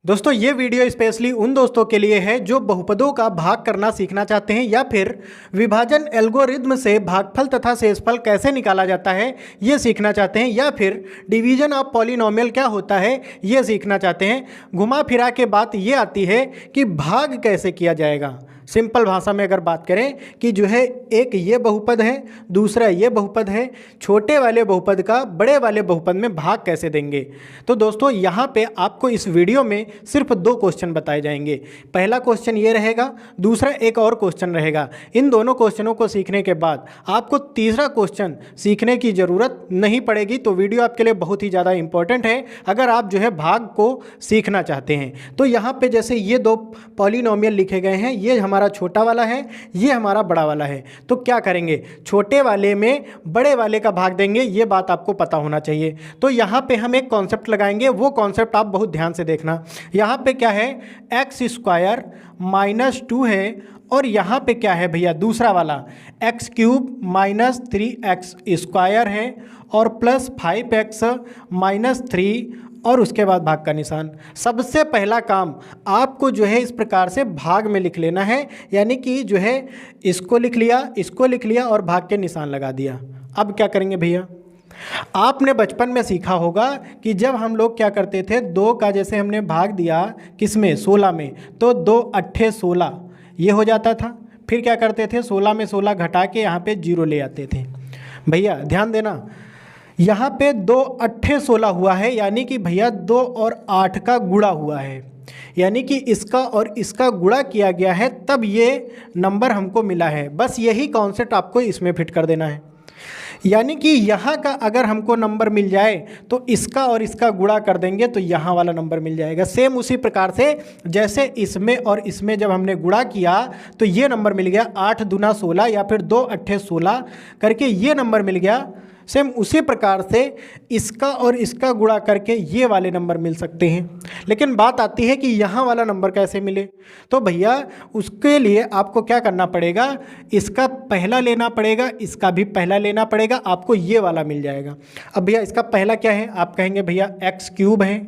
दोस्तों ये video specially उन दोस्तों के लिए है जो बहुपदों का भाग करना सीखना चाहते हैं या फिर विभाजन एल्गोरिज्म से भागफल तथा शेषफल कैसे निकाला जाता है ये सीखना चाहते हैं, या फिर डिवीजन ऑफ पॉलिनोमियल क्या होता है ये सीखना चाहते हैं। घुमा फिरा के बात ये आती है कि भाग कैसे किया जाएगा। सिंपल भाषा में अगर बात करें कि जो है एक ये बहुपद है, दूसरा ये बहुपद है, छोटे वाले बहुपद का बड़े वाले बहुपद में भाग कैसे देंगे। तो दोस्तों यहाँ पे आपको इस वीडियो में सिर्फ 2 क्वेश्चन बताए जाएंगे। पहला क्वेश्चन ये रहेगा, दूसरा एक और क्वेश्चन रहेगा। इन दोनों क्वेश्चनों को सीखने के बाद आपको तीसरा क्वेश्चन सीखने की ज़रूरत नहीं पड़ेगी। तो वीडियो आपके लिए बहुत ही ज़्यादा इंपॉर्टेंट है अगर आप जो है भाग को सीखना चाहते हैं। तो यहाँ पर जैसे ये 2 पॉलिनोमियल लिखे गए हैं, ये हमारा छोटा वाला है, ये हमारा बड़ा वाला है। तो क्या करेंगे, छोटे वाले में बड़े वाले का भाग देंगे, ये बात आपको पता होना चाहिए। तो यहाँ पे हम एक कॉन्सेप्ट लगाएंगे, वो कॉन्सेप्ट आप बहुत ध्यान से देखना। यहाँ पे क्या है, एक्स स्क्वायर माइनस 2 है, और यहाँ पे क्या है भैया दूसरा वाला x cube minus 3x square है, और प्लस 5x माइनस 3, और उसके बाद भाग का निशान। सबसे पहला काम आपको जो है इस प्रकार से भाग में लिख लेना है, यानी कि जो है इसको लिख लिया, इसको लिख लिया और भाग के निशान लगा दिया। अब क्या करेंगे भैया, आपने बचपन में सीखा होगा कि जब हम लोग क्या करते थे, 2 का जैसे हमने भाग दिया किस में, 16 में, तो 2 अट्ठे 16 ये हो जाता था। फिर क्या करते थे, 16 में 16 घटा के यहाँ पे 0 ले आते थे। भैया ध्यान देना, यहाँ पे 2 अट्ठे 16 हुआ है, यानी कि भैया 2 और 8 का गुणा हुआ है, यानी कि इसका और इसका गुणा किया गया है, तब ये नंबर हमको मिला है। बस यही कॉन्सेप्ट आपको इसमें फिट कर देना है। यानी कि यहाँ का अगर हमको नंबर मिल जाए तो इसका और इसका गुणा कर देंगे तो यहाँ वाला नंबर मिल जाएगा। सेम उसी प्रकार से जैसे इसमें और इसमें जब हमने गुणा किया तो ये नंबर मिल गया 8 दूना 16, या फिर 2 अट्ठे 16 करके ये नंबर मिल गया। सेम उसी प्रकार से इसका और इसका गुणा करके ये वाले नंबर मिल सकते हैं। लेकिन बात आती है कि यहाँ वाला नंबर कैसे मिले। तो भैया उसके लिए आपको क्या करना पड़ेगा, इसका पहला लेना पड़ेगा, इसका भी पहला लेना पड़ेगा, आपको ये वाला मिल जाएगा। अब भैया इसका पहला क्या है, आप कहेंगे भैया एक्स क्यूब है,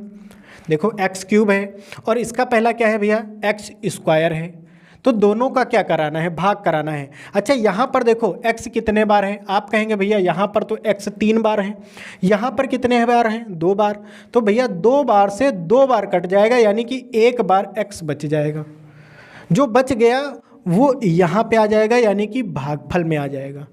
देखो एक्स क्यूब है, और इसका पहला क्या है भैया, एक्स स्क्वायर है। तो दोनों का क्या कराना है, भाग कराना है। अच्छा यहाँ पर देखो x कितने बार है, आप कहेंगे भैया यहाँ पर तो x 3 बार है, यहाँ पर कितने बार हैं, 2 बार। तो भैया 2 बार से 2 बार कट जाएगा, यानी कि 1 बार x बच जाएगा। जो बच गया वो यहाँ पे आ जाएगा, यानी कि भागफल में आ जाएगा।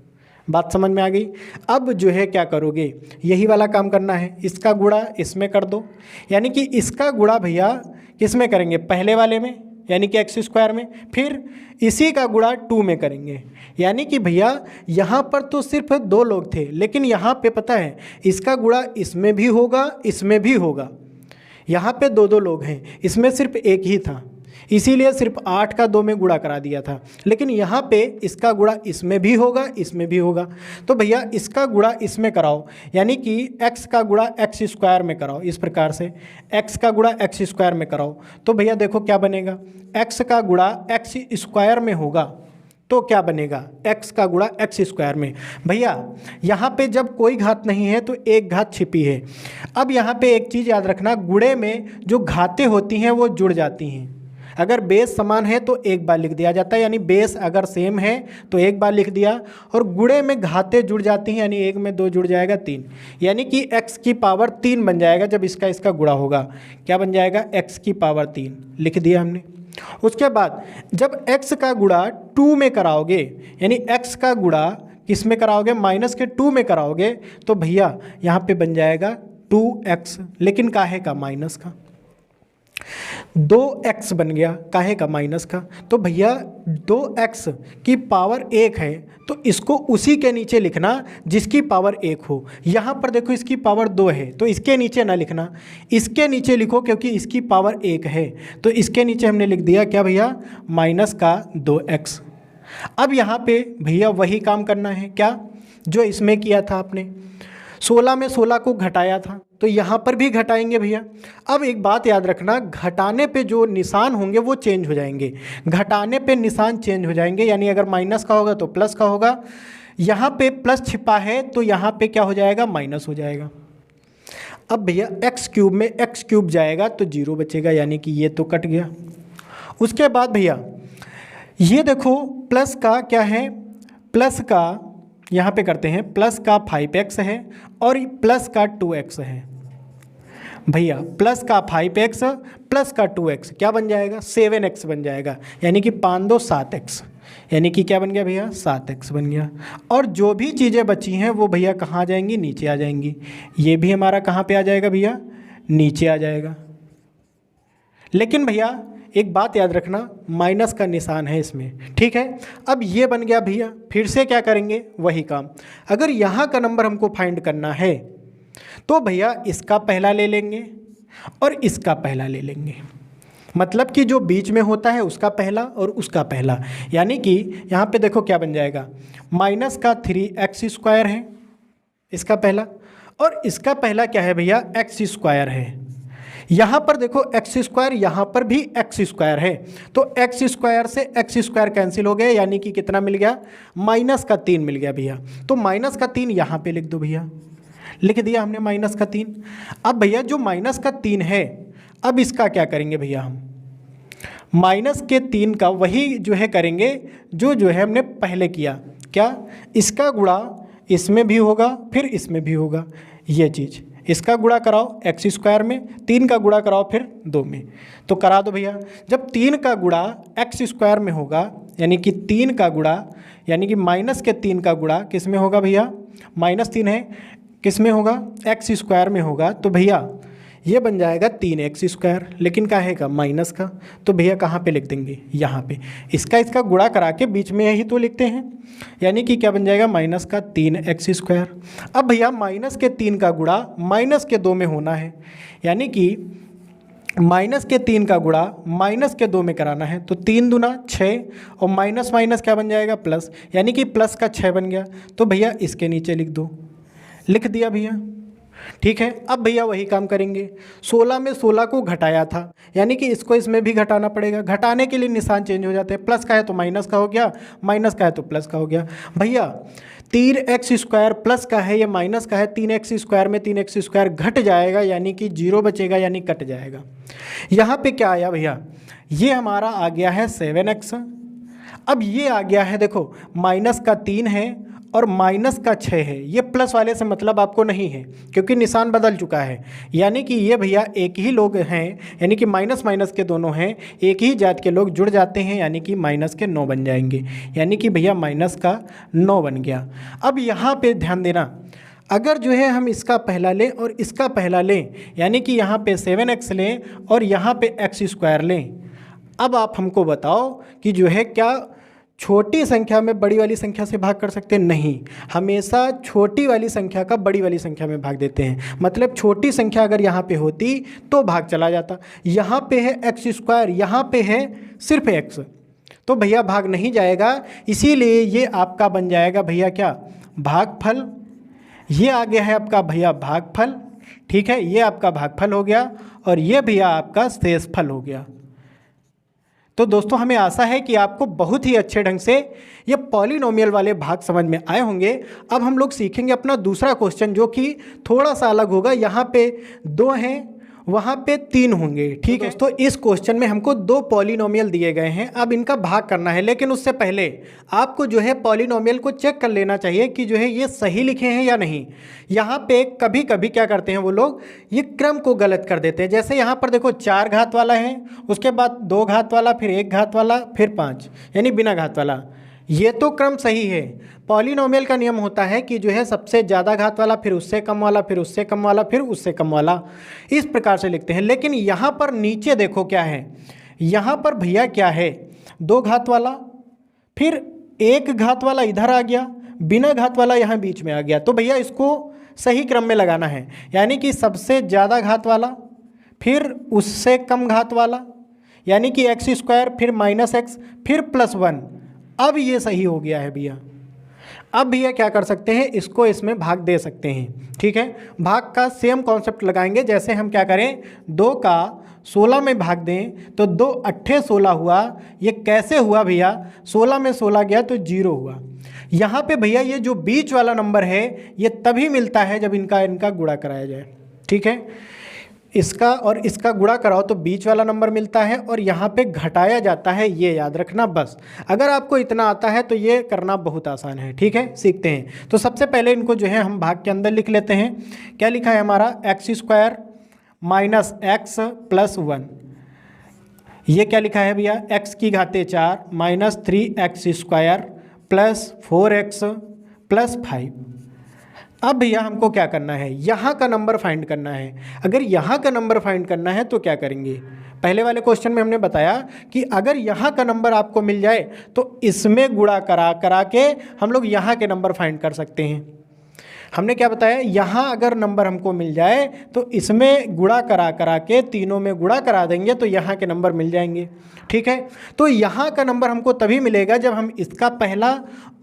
बात समझ में आ गई। अब जो है क्या करोगे, यही वाला काम करना है, इसका गुणा इसमें कर दो, यानी कि इसका गुणा भैया किस में करेंगे, पहले वाले में, यानी कि एक्स स्क्वायर में, फिर इसी का गुणा 2 में करेंगे। यानी कि भैया यहाँ पर तो सिर्फ 2 लोग थे, लेकिन यहाँ पे पता है इसका गुणा इसमें भी होगा, इसमें भी होगा। यहाँ पे 2 लोग हैं, इसमें सिर्फ एक ही था, इसीलिए सिर्फ 8 का 2 में गुणा करा दिया था। लेकिन यहाँ पे इसका गुणा इसमें भी होगा, इसमें भी होगा। तो भैया इसका गुणा इसमें कराओ, यानी कि x का गुणा एक्स स्क्वायर में कराओ। इस प्रकार से x का गुणा एक्स स्क्वायर में कराओ तो भैया देखो क्या बनेगा, x का गुणा एक्स स्क्वायर में होगा तो क्या बनेगा, x का गुणा एक्स स्क्वायर में। भैया यहाँ पे जब कोई घात नहीं है तो एक घात छिपी है। अब यहाँ पे एक चीज़ याद रखना, गुणे में जो घातें होती हैं वो जुड़ जाती हैं। अगर बेस समान है तो एक बार लिख दिया जाता है, यानी बेस अगर सेम है तो एक बार लिख दिया, और गुणे में घातें जुड़ जाती हैं, यानी 1 में 2 जुड़ जाएगा 3, यानी कि x की पावर 3 बन जाएगा जब इसका गुणा होगा। क्या बन जाएगा, x की पावर 3 लिख दिया हमने। उसके बाद जब x का गुणा 2 में कराओगे, यानी x का गुणा किस में कराओगे, माइनस के 2 में कराओगे, तो भैया यहाँ पे बन जाएगा 2x, लेकिन काहे का, माइनस का। 2x बन गया, काहे का, माइनस का। तो भैया 2x की पावर 1 है तो इसको उसी के नीचे लिखना जिसकी पावर 1 हो। यहाँ पर देखो इसकी पावर 2 है तो इसके नीचे ना लिखना, इसके नीचे लिखो, क्योंकि इसकी पावर 1 है। तो इसके नीचे हमने लिख दिया क्या भैया, माइनस का 2x। अब यहाँ पे भैया वही काम करना है, क्या जो इसमें किया था आपने, 16 में 16 को घटाया था तो यहाँ पर भी घटाएंगे भैया। अब एक बात याद रखना, घटाने पे जो निशान होंगे वो चेंज हो जाएंगे, घटाने पे निशान चेंज हो जाएंगे, यानी अगर माइनस का होगा तो प्लस का होगा। यहाँ पे प्लस छिपा है तो यहाँ पे क्या हो जाएगा, माइनस हो जाएगा। अब भैया एक्स क्यूब में एक्स क्यूब जाएगा तो 0 बचेगा, यानी कि ये तो कट गया। उसके बाद भैया ये देखो प्लस का क्या है, प्लस का यहाँ पे करते हैं, प्लस का 5x है और प्लस का 2x है। भैया प्लस का 5x प्लस का 2x क्या बन जाएगा, 7x बन जाएगा, यानी कि 5 2 7x, यानी कि क्या बन गया भैया, 7x बन गया। और जो भी चीज़ें बची हैं वो भैया कहाँ आ जाएंगी, नीचे आ जाएंगी। ये भी हमारा कहाँ पे आ जाएगा भैया, नीचे आ जाएगा। लेकिन भैया एक बात याद रखना, माइनस का निशान है इसमें, ठीक है। अब ये बन गया भैया, फिर से क्या करेंगे, वही काम। अगर यहाँ का नंबर हमको फाइंड करना है तो भैया इसका पहला ले लेंगे और इसका पहला ले लेंगे, मतलब कि जो बीच में होता है उसका पहला और उसका पहला, यानी कि यहाँ पे देखो क्या बन जाएगा, माइनस का 3x² है इसका पहला, और इसका पहला क्या है भैया, x² है। यहाँ पर देखो x², यहाँ पर भी x² है, तो x² से x² कैंसिल हो गया, यानी कि कितना मिल गया, -3 मिल गया भैया। तो -3 यहाँ पे लिख दो भैया, लिख दिया हमने -3। अब भैया जो -3 है, अब इसका क्या करेंगे भैया, हम -3 का वही जो है करेंगे जो है हमने पहले किया, क्या, इसका गुणा इसमें भी होगा फिर इसमें भी होगा, ये चीज़, इसका गुणा कराओ x² में, 3 का गुणा कराओ फिर 2 में, तो करा दो भैया। जब 3 का गुणा x² में होगा, यानी कि 3 का गुणा, यानी कि -3 का गुणा किस में होगा भैया, -3 है, किस में होगा, x² में होगा, तो भैया ये बन जाएगा 3x², लेकिन काहे का, माइनस का, तो भैया कहाँ पे लिख देंगे, यहाँ पे। इसका गुणा करा के बीच में यही तो लिखते हैं, यानी कि क्या बन जाएगा, -3x²। अब भैया -3 का गुणा -2 में होना है, यानी कि -3 का गुणा -2 में कराना है, तो 3 दूना 6 और माइनस माइनस क्या बन जाएगा, प्लस, यानी कि प्लस का 6 बन गया। तो भैया इसके नीचे लिख दो, लिख दिया भैया, ठीक है। अब भैया वही काम करेंगे, 16 में 16 को घटाया था, यानी कि इसको इसमें भी घटाना पड़ेगा। घटाने के लिए निशान चेंज हो जाते हैं, प्लस का है तो माइनस का हो गया, माइनस का है तो प्लस का हो गया। भैया 3x² प्लस का है, ये माइनस का है, 3x² में 3x² घट जाएगा, यानी कि 0 बचेगा, यानी कट जाएगा। यहाँ पे क्या आया भैया, ये हमारा आ गया है 7x। अब ये आ गया है, देखो -3 है और -6 है, ये प्लस वाले से मतलब आपको नहीं है क्योंकि निशान बदल चुका है, यानी कि ये भैया एक ही लोग हैं, यानी कि माइनस माइनस के दोनों हैं, एक ही जात के लोग जुड़ जाते हैं, यानी कि -9 बन जाएंगे, यानी कि भैया -9 बन गया। अब यहाँ पे ध्यान देना, अगर जो है हम इसका पहला लें और इसका पहला लें, यानी कि यहाँ पे 7x लें और यहाँ पे x² लें, अब आप हमको बताओ कि जो है क्या छोटी संख्या में बड़ी वाली संख्या से भाग कर सकते हैं, नहीं, हमेशा छोटी वाली संख्या का बड़ी वाली संख्या में भाग देते हैं। मतलब छोटी संख्या अगर यहाँ पे होती तो भाग चला जाता, यहाँ पे है x², यहाँ पे है सिर्फ x, तो भैया भाग नहीं जाएगा, इसीलिए ये आपका बन जाएगा भैया क्या, भागफल। ये आ गया है आपका भैया भागफल, ठीक है, ये आपका भागफल हो गया और ये भैया आपका शेषफल हो गया। तो दोस्तों हमें आशा है कि आपको बहुत ही अच्छे ढंग से ये पॉलिनोमियल वाले भाग समझ में आए होंगे। अब हम लोग सीखेंगे अपना दूसरा क्वेश्चन, जो कि थोड़ा सा अलग होगा। यहाँ पे 2 हैं, वहाँ पे 3 होंगे, ठीक है। तो इस क्वेश्चन में हमको 2 पॉलिनोमियल दिए गए हैं, अब इनका भाग करना है, लेकिन उससे पहले आपको जो है पॉलिनोमियल को चेक कर लेना चाहिए कि जो है ये सही लिखे हैं या नहीं। यहाँ पे कभी कभी क्या करते हैं वो लोग, ये क्रम को गलत कर देते हैं। जैसे यहाँ पर देखो 4 घात वाला है, उसके बाद 2 घात वाला, फिर 1 घात वाला, फिर 5, यानी बिना घात वाला। ये तो क्रम सही है। पॉलिनोमियल का नियम होता है कि जो है सबसे ज़्यादा घात वाला, फिर उससे कम वाला, फिर उससे कम वाला, फिर उससे कम वाला, इस प्रकार से लिखते हैं। लेकिन यहाँ पर नीचे देखो क्या है, यहाँ पर भैया क्या है, 2 घात वाला, फिर 1 घात वाला इधर आ गया, बिना घात वाला यहाँ बीच में आ गया। तो भैया इसको सही क्रम में लगाना है, यानी कि सबसे ज़्यादा घात वाला, फिर उससे कम घात वाला, यानी कि x², फिर -x, फिर +1। अब ये सही हो गया है भैया। अब भैया क्या कर सकते हैं, इसको इसमें भाग दे सकते हैं, ठीक है। भाग का सेम कॉन्सेप्ट लगाएंगे, जैसे हम क्या करें, 2 का 16 में भाग दें तो 2 8 16 हुआ। ये कैसे हुआ भैया, 16 में 16 गया तो 0 हुआ। यहाँ पे भैया ये जो बीच वाला नंबर है ये तभी मिलता है जब इनका गुणा कराया जाए, ठीक है। इसका और इसका गुणा कराओ तो बीच वाला नंबर मिलता है और यहाँ पे घटाया जाता है, ये याद रखना बस। अगर आपको इतना आता है तो ये करना बहुत आसान है, ठीक है, सीखते हैं। तो सबसे पहले इनको जो है हम भाग के अंदर लिख लेते हैं। क्या लिखा है हमारा, x square minus x plus 1। ये क्या लिखा है भैया, एक्स की घाते 4 minus 3x square plus 4x plus 5। अब भैया हमको क्या करना है, यहाँ का नंबर फाइंड करना है। अगर यहाँ का नंबर फाइंड करना है तो क्या करेंगे, पहले वाले क्वेश्चन में हमने बताया कि अगर यहाँ का नंबर आपको मिल जाए तो इसमें गुणा करा करा के हम लोग यहाँ के नंबर फाइंड कर सकते हैं। हमने क्या बताया, यहाँ अगर नंबर हमको मिल जाए तो इसमें गुणा करा करा के, तीनों में गुणा करा देंगे तो यहाँ के नंबर मिल जाएंगे, ठीक है। तो यहाँ का नंबर हमको तभी मिलेगा जब हम इसका पहला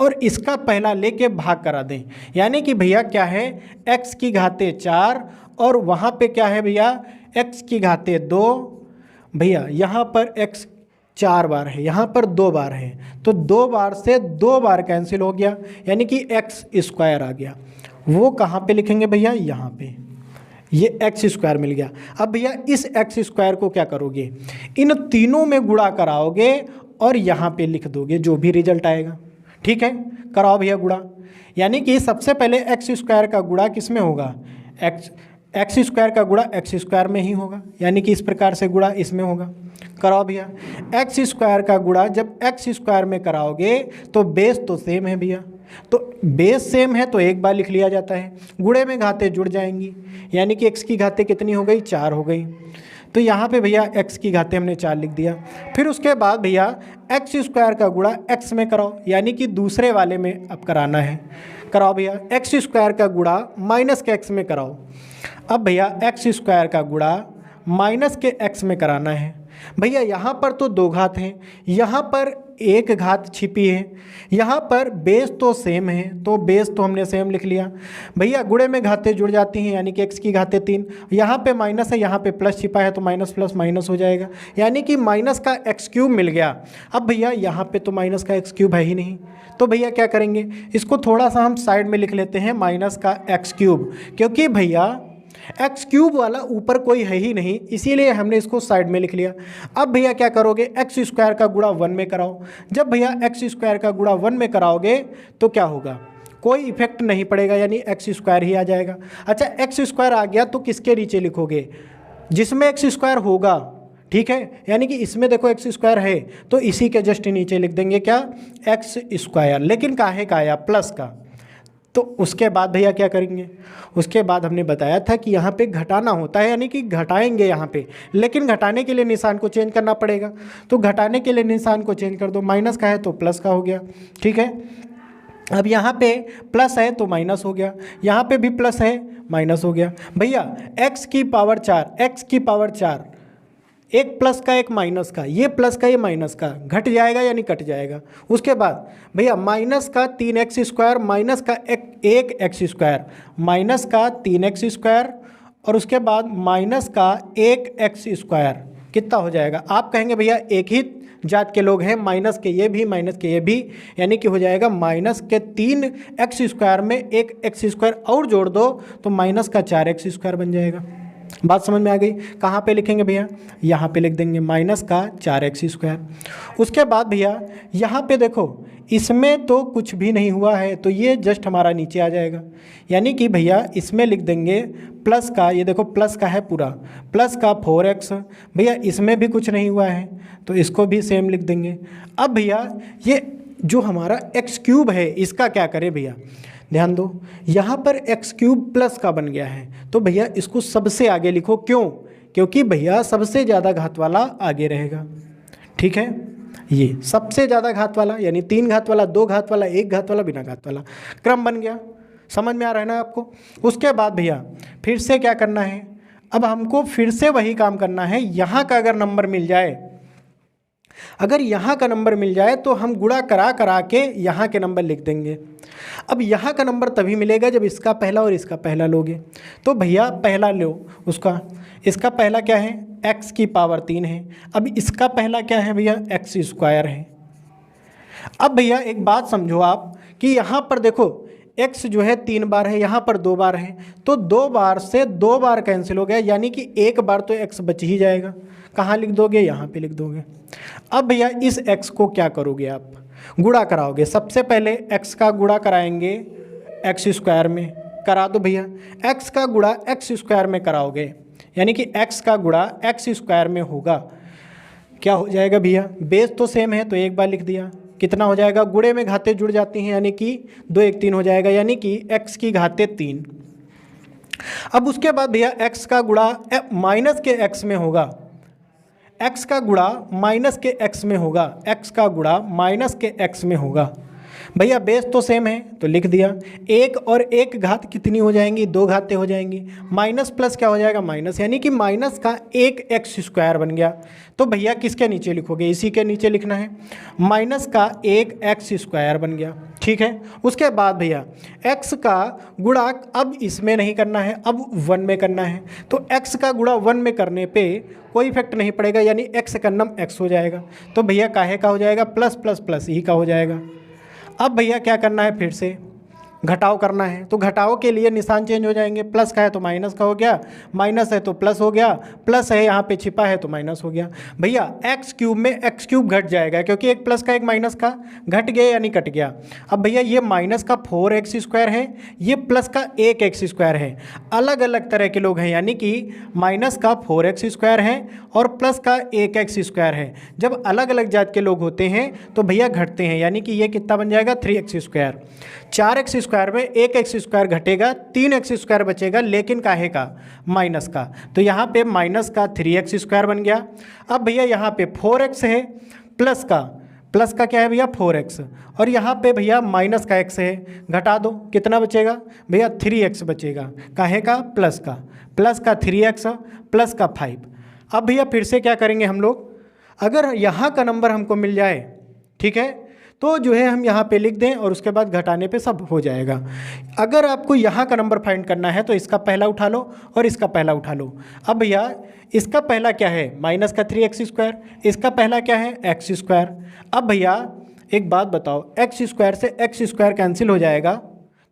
और इसका पहला लेके भाग करा दें। यानी कि भैया क्या है, x की घाते 4 और वहाँ पे क्या है भैया, x की घाते 2। भैया यहाँ पर x 4 बार है, यहाँ पर 2 बार है, तो 2 बार से 2 बार कैंसिल हो गया, यानी कि x स्क्वायर आ गया। वो कहाँ पे लिखेंगे भैया, यहाँ पे, ये एक्स स्क्वायर मिल गया। अब भैया इस एक्स स्क्वायर को क्या करोगे, इन तीनों में गुणा कराओगे और यहाँ पे लिख दोगे जो भी रिजल्ट आएगा, ठीक है। कराओ भैया गुणा, यानी कि सबसे पहले एक्स स्क्वायर का गुणा किस में होगा, एक्स स्क्वायर का गुणा एक्स स्क्वायर में ही होगा, यानी कि इस प्रकार से गुणा इसमें होगा। कराओ भैया, एक्स स्क्वायर का गुणा जब एक्स स्क्वायर में कराओगे तो बेस तो सेम है भैया, तो बेस सेम है तो एक बार लिख लिया जाता है, गुणे में घाते जुड़ जाएंगी, यानी कि x की घाते कितनी हो गई, 4 हो गई। तो यहाँ पे भैया x की घाते हमने 4 लिख दिया। फिर उसके बाद भैया एक्स स्क्वायर का गुणा x में कराओ, यानी कि दूसरे वाले में अब कराना है। कराओ भैया, एक्स स्क्वायर का गुणा माइनस के x में कराओ। अब भैया एक्स स्क्वायर का गुणा माइनस के x में कराना है। भैया यहाँ पर तो 2 घात हैं, यहाँ पर 1 घात छिपी है, यहाँ पर बेस तो सेम है तो बेस तो हमने सेम लिख लिया। भैया गुणे में घाते जुड़ जाती हैं, यानी कि x की घाते 3, यहाँ पे माइनस है, यहाँ पे प्लस छिपा है तो माइनस प्लस माइनस हो जाएगा, यानी कि माइनस का x क्यूब मिल गया। अब भैया यहाँ पे तो माइनस का x क्यूब है ही नहीं, तो भैया क्या करेंगे, इसको थोड़ा सा हम साइड में लिख लेते हैं माइनस का x क्यूब, क्योंकि भैया एक्स क्यूब वाला ऊपर कोई है ही नहीं, इसीलिए हमने इसको साइड में लिख लिया। अब भैया क्या करोगे, एक्स स्क्वायर का गुणा 1 में कराओ। जब भैया एक्स स्क्वायर का गुणा 1 में कराओगे तो क्या होगा, कोई इफेक्ट नहीं पड़ेगा, यानी एक्स स्क्वायर ही आ जाएगा। अच्छा, एक्स स्क्वायर आ गया तो किसके नीचे लिखोगे, जिसमें एक्स स्क्वायर होगा, ठीक है। यानी कि इसमें देखो एक्स स्क्वायर है तो इसी के जस्ट नीचे लिख देंगे क्या, एक्स स्क्वायर, लेकिन काहे का आया, प्लस का। तो उसके बाद भैया क्या करेंगे, उसके बाद हमने बताया था कि यहाँ पे घटाना होता है, यानी कि घटाएंगे यहाँ पे, लेकिन घटाने के लिए निशान को चेंज करना पड़ेगा। तो घटाने के लिए निशान को चेंज कर दो, माइनस का है तो प्लस का हो गया, ठीक है। अब यहाँ पे प्लस है तो माइनस हो गया, यहाँ पे भी प्लस है माइनस हो गया। भैया x की पावर 4, x की पावर 4, एक प्लस का एक माइनस का, ये प्लस का ये माइनस का, घट जाएगा यानी कट जाएगा। उसके बाद भैया माइनस का 3x स्क्वायर माइनस का एक एक्स स्क्वायर, माइनस का 3x स्क्वायर और उसके बाद माइनस का 1x स्क्वायर, कितना हो जाएगा। आप कहेंगे भैया एक ही जात के लोग हैं, माइनस के ये भी माइनस के ये भी, यानी कि हो जाएगा माइनस के 3x स्क्वायर में एक एक्स स्क्वायर और जोड़ दो तो माइनस का 4x स्क्वायर बन जाएगा। बात समझ में आ गई। कहाँ पे लिखेंगे भैया, यहाँ पे लिख देंगे माइनस का 4x स्क्वायर। उसके बाद भैया यहाँ पे देखो इसमें तो कुछ भी नहीं हुआ है तो ये जस्ट हमारा नीचे आ जाएगा, यानी कि भैया इसमें लिख देंगे प्लस का, ये देखो प्लस का है पूरा, प्लस का 4x। भैया इसमें भी कुछ नहीं हुआ है तो इसको भी सेम लिख देंगे। अब भैया ये जो हमारा एक्स क्यूब है इसका क्या करें भैया, ध्यान दो, यहाँ पर एक्स क्यूब प्लस का बन गया है तो भैया इसको सबसे आगे लिखो। क्यों, क्योंकि भैया सबसे ज़्यादा घात वाला आगे रहेगा, ठीक है। ये सबसे ज़्यादा घात वाला, यानी 3 घात वाला, 2 घात वाला, 1 घात वाला, बिना घात वाला, क्रम बन गया। समझ में आ रहा है ना आपको। उसके बाद भैया फिर से क्या करना है, अब हमको फिर से वही काम करना है। यहाँ का अगर नंबर मिल जाए, अगर यहाँ का नंबर मिल जाए तो हम गुणा करा करा के यहाँ के नंबर लिख देंगे। अब यहाँ का नंबर तभी मिलेगा जब इसका पहला और इसका पहला लोगे। तो भैया पहला लो उसका, इसका पहला क्या है, x की पावर 3 है। अब इसका पहला क्या है भैया, एक्स स्क्वायर है। अब भैया एक बात समझो आप कि यहाँ पर देखो x जो है 3 बार है, यहाँ पर 2 बार है, तो 2 बार से 2 बार कैंसिल हो गया, यानी कि 1 बार तो x बच ही जाएगा। कहाँ लिख दोगे? यहाँ पे लिख दोगे। अब भैया इस x को क्या करोगे आप? गुणा कराओगे। सबसे पहले x का गुणा कराएंगे एक्स स्क्वायर में, करा दो भैया। x का गुणा एक्स स्क्वायर में कराओगे, यानी कि x का गुणा एक्स स्क्वायर में होगा। क्या हो जाएगा भैया? बेस तो सेम है तो एक बार लिख दिया। कितना हो जाएगा? गुणे में घातें जुड़ जाती हैं, यानी कि 2 1 3 हो जाएगा, यानी कि x की घातें 3। अब उसके बाद भैया x का गुणा माइनस के x में होगा, x का गुणा माइनस के x में होगा, x का गुणा माइनस के x में होगा। भैया बेस तो सेम है तो लिख दिया। 1 और 1 घात कितनी हो जाएंगी? 2 घातें हो जाएंगी। माइनस प्लस क्या हो जाएगा? माइनस, यानी कि माइनस का 1 एक्स स्क्वायर बन गया। तो भैया किसके नीचे लिखोगे? इसी के नीचे लिखना है। माइनस का 1 एक्स स्क्वायर बन गया, ठीक है। उसके बाद भैया x का गुणा अब इसमें नहीं करना है, अब 1 में करना है। तो x का गुणा 1 में करने पे कोई इफेक्ट नहीं पड़ेगा, यानी x का नम x हो जाएगा। तो भैया काहे का हो जाएगा? प्लस प्लस प्लस ही का हो जाएगा। अब भैया क्या करना है? फिर से घटाव करना है, तो घटाव के लिए निशान चेंज हो जाएंगे। प्लस का है तो माइनस का हो गया, माइनस है तो प्लस हो गया, प्लस है यहाँ पे छिपा है तो माइनस हो गया। भैया एक्स क्यूब में एक्स क्यूब घट जाएगा, क्योंकि एक प्लस का एक माइनस का घट गया, यानी कट गया। अब भैया ये माइनस का 4x स्क्वायर है, ये प्लस का 1x स्क्वायर है। अलग अलग तरह के लोग हैं, यानी कि माइनस का 4x स्क्वायर है और प्लस का 1x स्क्वायर है। जब अलग अलग जात के लोग होते हैं तो भैया घटते हैं, यानी कि ये कितना बन जाएगा? 3x square. 4x स्क्वायर में 1x स्क्वायर घटेगा, 3x स्क्वायर बचेगा, लेकिन काहे का? माइनस का। तो यहाँ पे माइनस का 3x स्क्वायर बन गया। अब भैया यहाँ पे 4x है, प्लस का क्या है भैया? 4x, और यहाँ पे भैया माइनस का x है, घटा दो, कितना बचेगा भैया? 3x बचेगा। काहे का? प्लस का 3x प्लस का 5। अब भैया फिर से क्या करेंगे हम लोग? अगर यहाँ का नंबर हमको मिल जाए, ठीक है, तो जो है हम यहाँ पे लिख दें और उसके बाद घटाने पे सब हो जाएगा। अगर आपको यहाँ का नंबर फाइंड करना है तो इसका पहला उठा लो और इसका पहला उठा लो। अब भैया इसका पहला क्या है? माइनस का 3x स्क्वायर, इसका पहला क्या है? x square. अब भैया एक बात बताओ, x स्क्वायर से x स्क्वायर कैंसिल हो जाएगा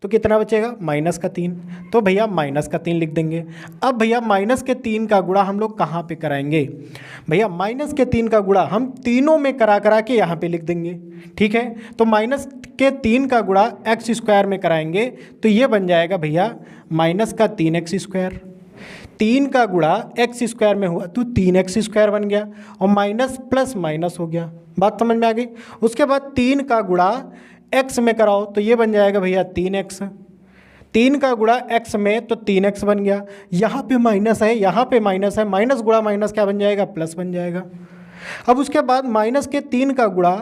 तो कितना बचेगा? माइनस का 3। तो भैया माइनस का 3 लिख देंगे। अब भैया माइनस के 3 का गुणा हम लोग कहाँ पे कराएंगे? भैया माइनस के 3 का गुणा हम तीनों में करा के यहाँ पे लिख देंगे, ठीक है। तो माइनस के 3 का गुणा एक्स स्क्वायर में कराएंगे तो ये बन जाएगा भैया माइनस का 3x स्क्वायर। 3 का गुणा एक्स स्क्वायर में हुआ तो 3x स्क्वायर बन गया, और माइनस प्लस माइनस हो गया। बात समझ में आ गई? उसके बाद 3 का गुणा x में कराओ तो ये बन जाएगा भैया 3x। 3 का गुणा x में तो 3x बन गया। यहाँ पे माइनस है, यहाँ पे माइनस है, माइनस गुणा माइनस क्या बन जाएगा? प्लस बन जाएगा। अब उसके बाद माइनस के 3 का गुणा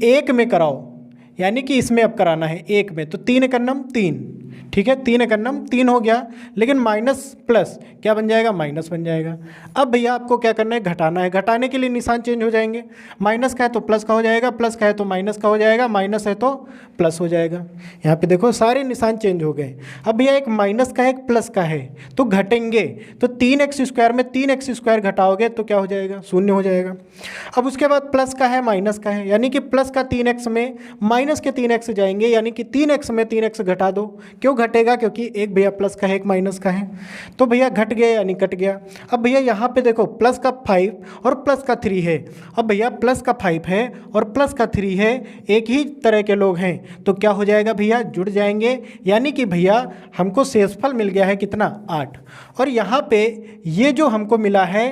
1 में कराओ, यानी कि इसमें अब कराना है 1 में, तो 3 एकन्नम 3, ठीक है, 3 एकन्नम 3 हो गया, लेकिन माइनस प्लस क्या बन जाएगा? माइनस बन जाएगा। अब भैया आपको क्या करना है? घटाना है। घटाने के लिए निशान चेंज हो जाएंगे। माइनस का है तो प्लस का हो जाएगा, प्लस का है तो माइनस का हो जाएगा, माइनस है तो प्लस हो जाएगा। यहाँ पे देखो सारे निशान चेंज हो गए। अब भैया एक माइनस का है, एक प्लस का है, तो घटेंगे। तो 3x स्क्वायर में 3x स्क्वायर घटाओगे तो क्या हो जाएगा? 0 हो जाएगा। अब उसके बाद प्लस का है, माइनस का है, यानी कि प्लस का 3x में माइनस के 3x जाएंगे, यानी कि 3x में 3x घटा दो। क्यों घटेगा? क्योंकि एक भैया प्लस का है, एक माइनस का है, तो भैया घट गया यानी कट गया। अब भैया यहाँ पे देखो प्लस का 5 और प्लस का 3 है। अब भैया प्लस का 5 है और प्लस का 3 है, एक ही तरह के लोग हैं, तो क्या हो जाएगा भैया? जुड़ जाएंगे, यानी कि भैया हमको शेषफल मिल गया है कितना? 8। और यहाँ पे ये जो हमको मिला है,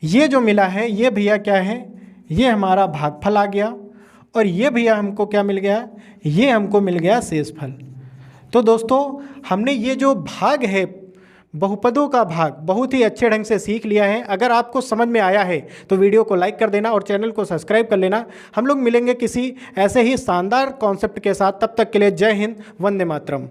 ये भैया क्या है? ये हमारा भागफल आ गया, और ये भैया हमको क्या मिल गया? ये हमको मिल गया शेषफल। तो दोस्तों हमने ये जो भाग है, बहुपदों का भाग, बहुत ही अच्छे ढंग से सीख लिया है। अगर आपको समझ में आया है तो वीडियो को लाइक कर देना और चैनल को सब्सक्राइब कर लेना। हम लोग मिलेंगे किसी ऐसे ही शानदार कॉन्सेप्ट के साथ, तब तक के लिए जय हिंद, वंदे मातरम।